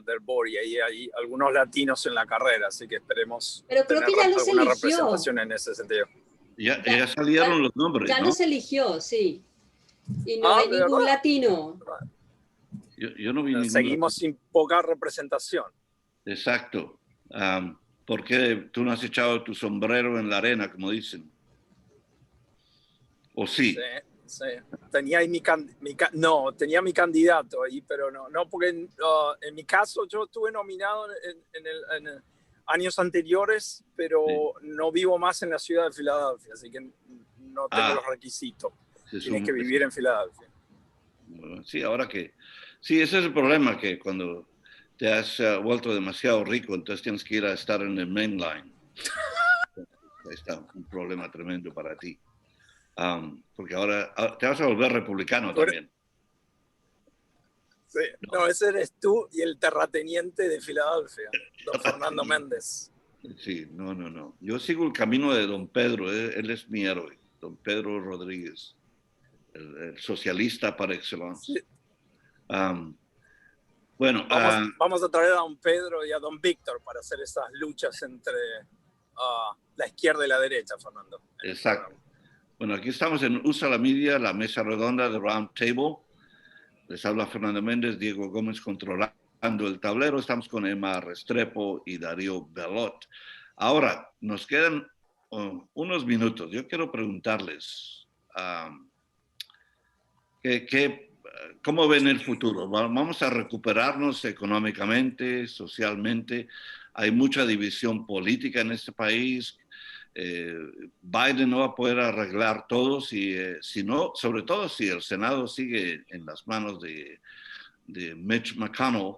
del board, y ahí hay algunos latinos en la carrera, así que esperemos pero creo que ya los eligió. Representación en ese sentido. Ya salieron los nombres, ya ¿no? los eligió, sí. Y no hay ningún latino. Yo no vi ningún. Seguimos sin poca representación. Exacto. ¿Por qué tú no has echado tu sombrero en la arena, como dicen? ¿O sí? Sí. Tenía ahí tenía mi candidato ahí, pero no porque en mi caso yo estuve nominado años anteriores, pero Sí. no vivo más en la ciudad de Filadelfia, así que no tengo los requisitos. Tienes que vivir en Filadelfia. Sí, ahora que... Sí, ese es el problema, que cuando te has vuelto demasiado rico, entonces tienes que ir a estar en el main line. Ahí está un problema tremendo para ti. Porque ahora te vas a volver republicano también. Sí. No, ese eres tú y el terrateniente de Filadelfia, don Fernando Méndez. Sí, no. Yo sigo el camino de don Pedro, él es mi héroe, don Pedro Rodríguez, el socialista par excellence. Sí. Bueno, vamos a traer a don Pedro y a don Víctor para hacer esas luchas entre la izquierda y la derecha, Fernando. Exacto. Bueno, aquí estamos en USA la Media, la mesa redonda de Round Table. Les habla Fernando Méndez, Diego Gómez controlando el tablero. Estamos con Emma Restrepo y Darío Belot. Ahora, nos quedan unos minutos. Yo quiero preguntarles, ¿cómo ven el futuro? ¿Vamos a recuperarnos económicamente, socialmente? Hay mucha división política en este país. Biden no va a poder arreglar todo si no, sobre todo si el Senado sigue en las manos de Mitch McConnell.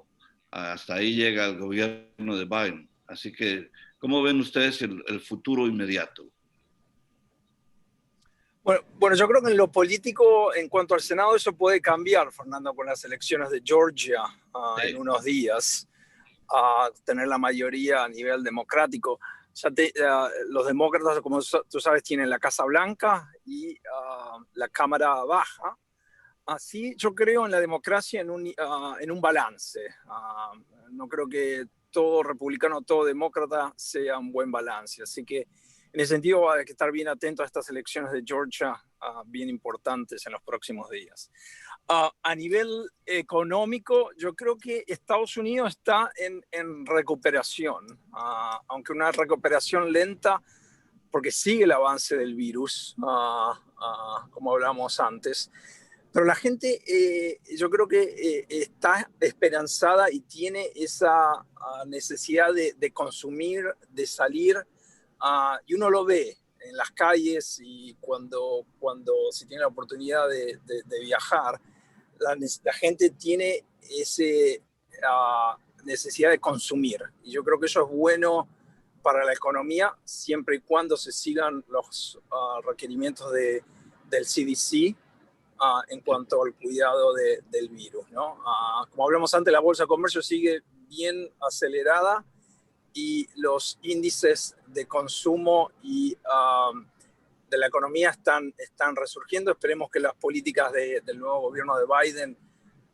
Hasta ahí llega el gobierno de Biden. Así que, ¿cómo ven ustedes el futuro inmediato? Bueno, yo creo que en lo político, en cuanto al Senado, eso puede cambiar, Fernando, con las elecciones de Georgia Sí. en unos días, tener la mayoría a nivel democrático. Los demócratas, como tú sabes, tienen la Casa Blanca y la Cámara Baja. Así yo creo en la democracia en un balance. No creo que todo republicano, todo demócrata sea un buen balance. Así que en ese sentido hay que estar bien atento a estas elecciones de Georgia, bien importantes en los próximos días. A nivel económico, yo creo que Estados Unidos está en recuperación, aunque una recuperación lenta, porque sigue el avance del virus, como hablamos antes. Pero la gente, yo creo que está esperanzada y tiene esa necesidad de consumir, de salir, y uno lo ve en las calles y cuando se tiene la oportunidad de viajar, la gente tiene esa necesidad de consumir. Y yo creo que eso es bueno para la economía, siempre y cuando se sigan los requerimientos del CDC en cuanto al cuidado del virus, ¿no? Como hablamos antes, la Bolsa de Comercio sigue bien acelerada y los índices de consumo y de la economía están resurgiendo. Esperemos que las políticas del nuevo gobierno de Biden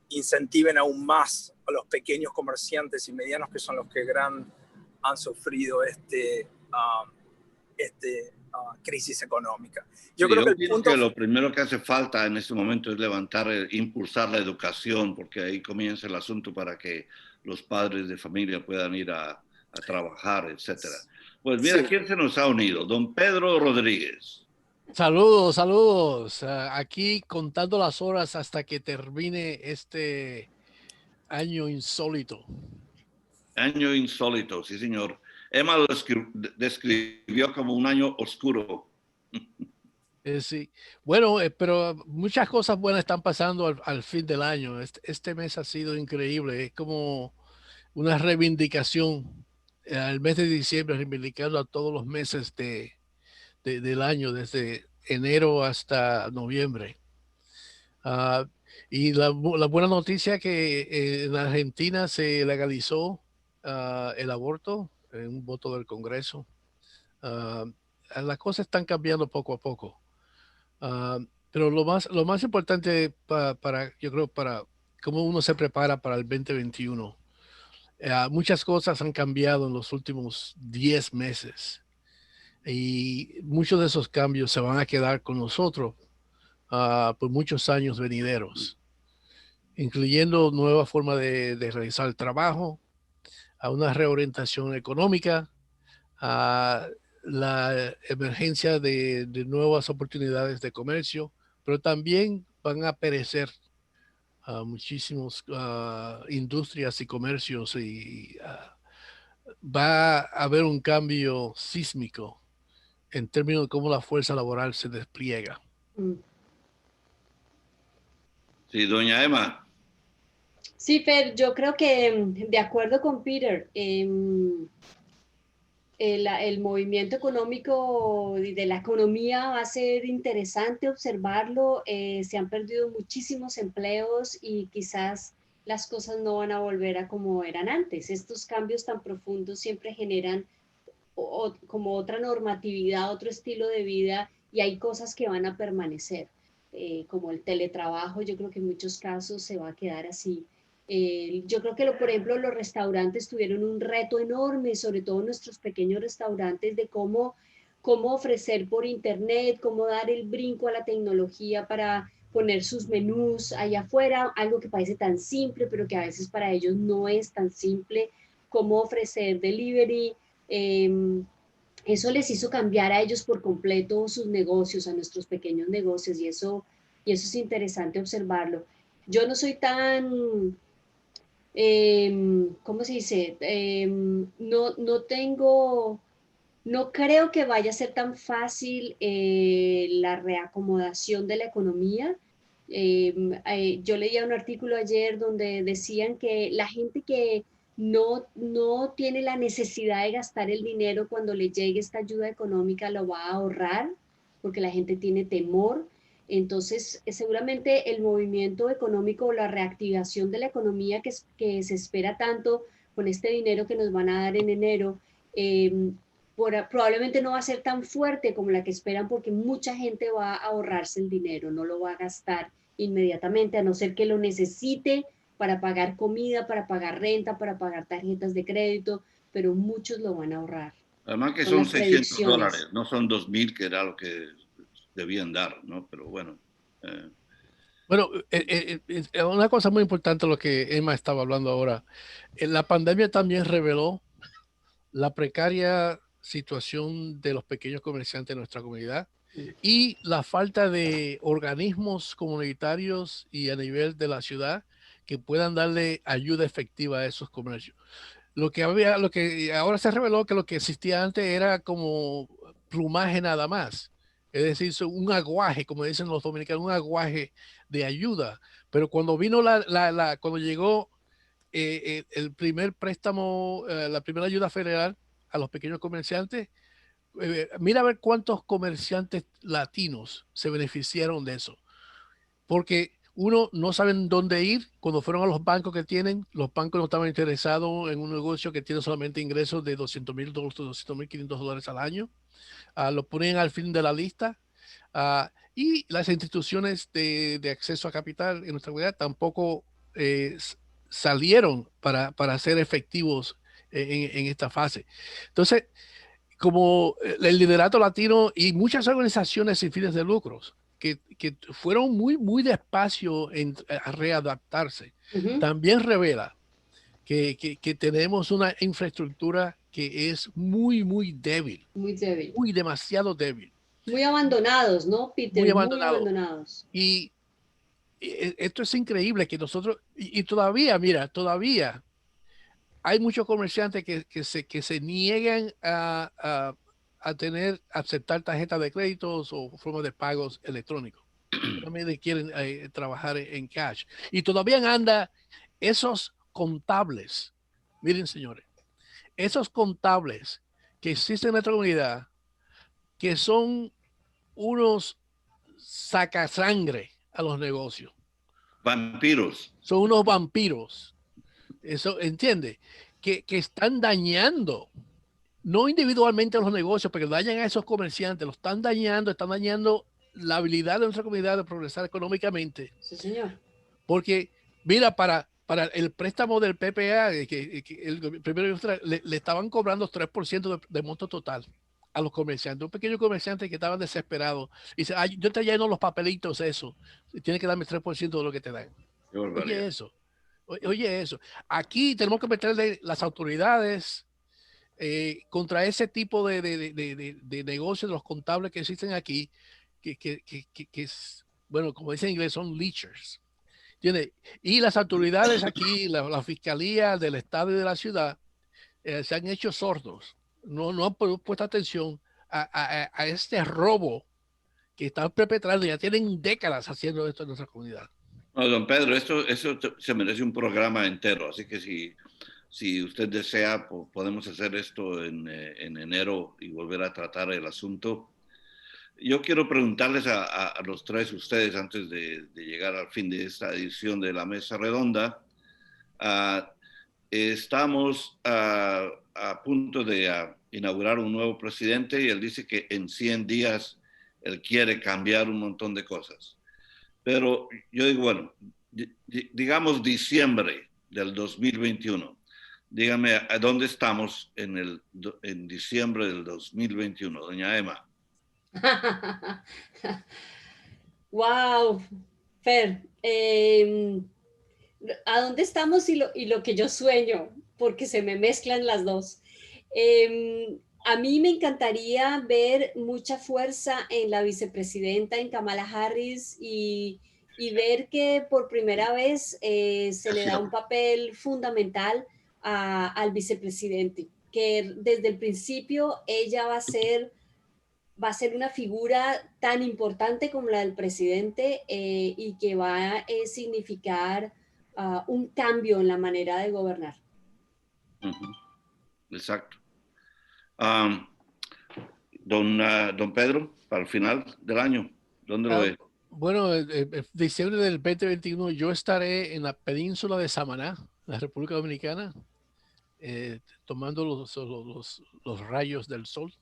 incentiven aún más a los pequeños comerciantes y medianos, que son los que han sufrido crisis económica. Yo creo que lo primero que hace falta en este momento es impulsar la educación, porque ahí comienza el asunto para que los padres de familia puedan ir a trabajar, etcétera. Pues mira, sí. ¿Quién se nos ha unido? Don Pedro Rodríguez. Saludos. Aquí contando las horas hasta que termine este año insólito. Año insólito, sí, señor. Emma lo describió como un año oscuro. Sí, bueno, pero muchas cosas buenas están pasando al fin del año. Este mes ha sido increíble, es como una reivindicación al mes de diciembre, reivindicando a todos los meses del año, desde enero hasta noviembre. Y la buena noticia que en Argentina se legalizó el aborto en un voto del Congreso. Las cosas están cambiando poco a poco. Pero lo más importante yo creo, para cómo uno se prepara para el 2021, muchas cosas han cambiado en los últimos 10 meses y muchos de esos cambios se van a quedar con nosotros por muchos años venideros, incluyendo nueva forma de realizar el trabajo, a una reorientación económica, a la emergencia de nuevas oportunidades de comercio, pero también van a perecer muchísimas industrias y comercios y va a haber un cambio sísmico en términos de cómo la fuerza laboral se despliega. Sí, doña Emma. Sí, Fer, yo creo que de acuerdo con Peter, el movimiento económico y de la economía va a ser interesante observarlo. Se han perdido muchísimos empleos y quizás las cosas no van a volver a como eran antes. Estos cambios tan profundos siempre generan como otra normatividad, otro estilo de vida y hay cosas que van a permanecer, como el teletrabajo. Yo creo que en muchos casos se va a quedar así. Yo creo que, por ejemplo, los restaurantes tuvieron un reto enorme, sobre todo nuestros pequeños restaurantes, de cómo ofrecer por internet, cómo dar el brinco a la tecnología para poner sus menús allá afuera, algo que parece tan simple, pero que a veces para ellos no es tan simple, cómo ofrecer delivery. Eso les hizo cambiar a ellos por completo sus negocios, a nuestros pequeños negocios, y eso es interesante observarlo. Yo no soy tan, ¿cómo se dice? No tengo, no creo que vaya a ser tan fácil la reacomodación de la economía. Yo leía un artículo ayer donde decían que la gente que no tiene la necesidad de gastar el dinero cuando le llegue esta ayuda económica lo va a ahorrar porque la gente tiene temor. Entonces, seguramente el movimiento económico o la reactivación de la economía que se espera tanto con este dinero que nos van a dar en enero, probablemente no va a ser tan fuerte como la que esperan porque mucha gente va a ahorrarse el dinero, no lo va a gastar inmediatamente, a no ser que lo necesite para pagar comida, para pagar renta, para pagar tarjetas de crédito, pero muchos lo van a ahorrar. Además que Son son las predicciones. $600, no son 2.000, que era lo que debían dar, ¿no? Pero bueno. Bueno, una cosa muy importante lo que Emma estaba hablando ahora. La pandemia también reveló la precaria situación de los pequeños comerciantes de nuestra comunidad y la falta de organismos comunitarios y a nivel de la ciudad que puedan darle ayuda efectiva a esos comercios. Lo que ahora se reveló que lo que existía antes era como plumaje nada más. Es decir, un aguaje, como dicen los dominicanos, un aguaje de ayuda. Pero cuando vino cuando llegó el primer préstamo, la primera ayuda federal a los pequeños comerciantes, mira a ver cuántos comerciantes latinos se beneficiaron de eso. Porque uno no saben dónde ir. Cuando fueron a los bancos que tienen, los bancos no estaban interesados en un negocio que tiene solamente ingresos de $200,000, $200,500 al año. Lo ponen al fin de la lista. Y las instituciones de acceso a capital en nuestra comunidad tampoco eh, salieron para ser efectivos en esta fase. Entonces, como el liderato latino y muchas organizaciones sin fines de lucros que fueron muy despacio a readaptarse, también revela que tenemos una infraestructura que es muy débil, Muy débil. muy demasiado débil. Muy abandonados, ¿no, Peter? Muy abandonado. Muy abandonados. Y esto es increíble que nosotros, y todavía, mira, todavía hay muchos comerciantes que se niegan a aceptar tarjetas de créditos o formas de pagos electrónicos. También quieren trabajar en cash. Y todavía anda esos contables. Miren, señores, esos contables que existen en nuestra comunidad, que son unos sacasangre a los negocios. Vampiros. Son unos vampiros. Eso, ¿entiende? Que están dañando, no individualmente a los negocios, pero dañan a esos comerciantes, los están dañando la habilidad de nuestra comunidad de progresar económicamente. Sí, señor. Porque, mira, para el préstamo del PPA, que el primero le estaban cobrando 3% de monto total a los comerciantes, un pequeño comerciante que estaban desesperados. Y dice, yo te lleno los papelitos, eso. Tienes que darme 3% de lo que te dan. Oye, eso. Oye, eso. Aquí tenemos que meterle las autoridades contra ese tipo de negocios, de los contables que existen aquí, que es, bueno, como dicen en inglés, son leechers. ¿Entiendes? Y las autoridades aquí, la fiscalía del estado y de la ciudad, se han hecho sordos, no han puesto atención a este robo que están perpetrando. Ya tienen décadas haciendo esto en nuestra comunidad. No, don Pedro, eso se merece un programa entero, así que si usted desea, podemos hacer esto en enero y volver a tratar el asunto. Yo quiero preguntarles a los tres ustedes, antes de llegar al fin de esta edición de la Mesa Redonda, estamos a punto de inaugurar un nuevo presidente y él dice que en 100 días él quiere cambiar un montón de cosas. Pero yo digo, bueno, digamos diciembre del 2021. Dígame, ¿a dónde estamos en diciembre del 2021, doña Emma? Wow, Fer, ¿a dónde estamos y lo que yo sueño? Porque se me mezclan las dos. A mí me encantaría ver mucha fuerza en la vicepresidenta, en Kamala Harris, y ver que por primera vez se le da un papel fundamental al vicepresidente, que desde el principio ella va a ser una figura tan importante como la del presidente y que va a significar un cambio en la manera de gobernar. Exacto. Don Pedro, para el final del año, ¿dónde lo ve? Bueno, diciembre del 2021 yo estaré en la península de Samaná, la República Dominicana, tomando los rayos del sol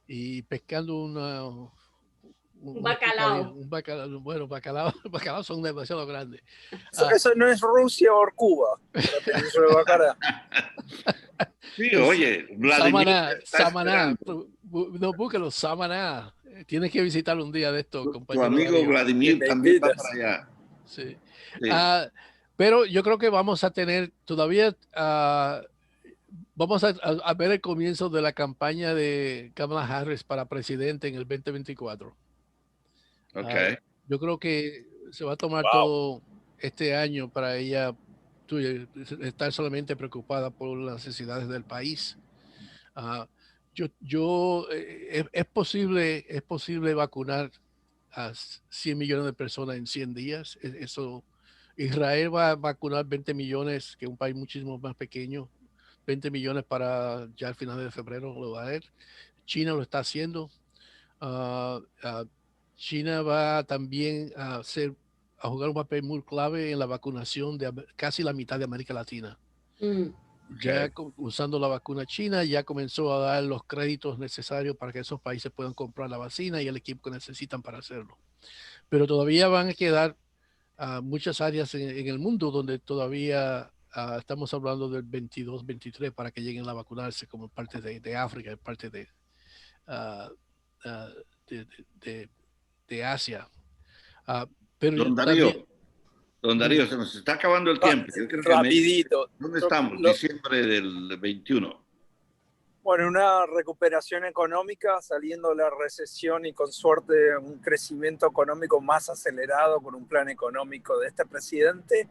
y pescando un bacalao. Bueno, bacalao son demasiado grandes. Eso no es Rusia o Cuba, la península de Bacará. Sí, oye, Vladimir. Samaná, no, búsquelo, Samaná. Tienes que visitarlo un día de esto, compañero. Tu amigo Darío. Vladimir también va para allá. Sí. Pero yo creo que vamos a tener todavía, vamos a ver el comienzo de la campaña de Kamala Harris para presidente en el 2024. Okay. Yo creo que se va a tomar todo este año para ella estar solamente preocupada por las necesidades del país. Es posible vacunar a 100 millones de personas en 100 días. Israel va a vacunar 20 millones, que es un país muchísimo más pequeño. 20 millones para ya al final de febrero lo va a ver. China lo está haciendo. China va también a jugar un papel muy clave en la vacunación de casi la mitad de América Latina. Ya usando la vacuna china, ya comenzó a dar los créditos necesarios para que esos países puedan comprar la vacuna y el equipo que necesitan para hacerlo. Pero todavía van a quedar muchas áreas en el mundo donde todavía estamos hablando del 22, 23 para que lleguen a vacunarse, como parte de África, parte de Asia. Pero Don Darío, se nos está acabando el tiempo. Yo creo rapidito. ¿Dónde estamos? Diciembre del 21. Bueno, una recuperación económica, saliendo de la recesión y con suerte un crecimiento económico más acelerado con un plan económico de este presidente.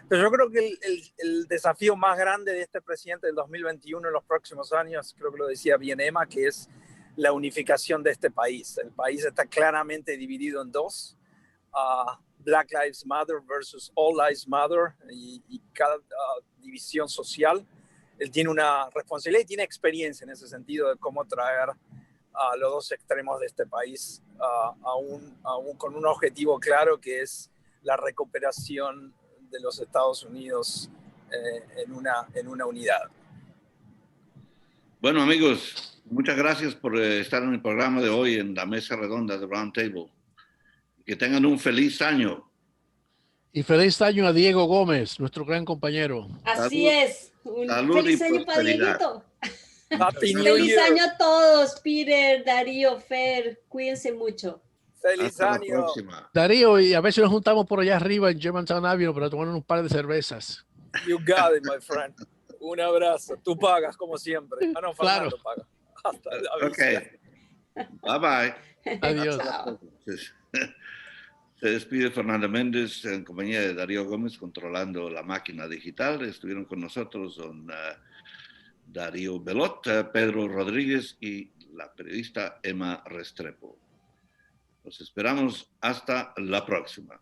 Pero yo creo que el desafío más grande de este presidente del 2021 en los próximos años, creo que lo decía bien Emma, que es la unificación de este país. El país está claramente dividido en dos. Black Lives Matter versus All Lives Matter y cada división social. Él tiene una responsabilidad y tiene experiencia en ese sentido de cómo traer a los dos extremos de este país con un objetivo claro que es la recuperación de los Estados Unidos en una unidad. Bueno, amigos, muchas gracias por estar en el programa de hoy en la Mesa Redonda de Round Table. Que tengan un feliz año. Y feliz año a Diego Gómez, nuestro gran compañero. Así es. Un feliz año para Dieguito. Feliz año a todos, Peter, Darío, Fer. Cuídense mucho. Feliz año. Darío, y a ver si nos juntamos por allá arriba en Germantown Avenue para tomar un par de cervezas. You got it, my friend. Un abrazo. Tú pagas, como siempre. No, claro. Fernando paga. Hasta la vista. Bye bye. Adiós. Se despide Fernando Méndez en compañía de Darío Gómez, controlando la máquina digital. Estuvieron con nosotros don Darío Belot, Pedro Rodríguez y la periodista Emma Restrepo. Los esperamos hasta la próxima.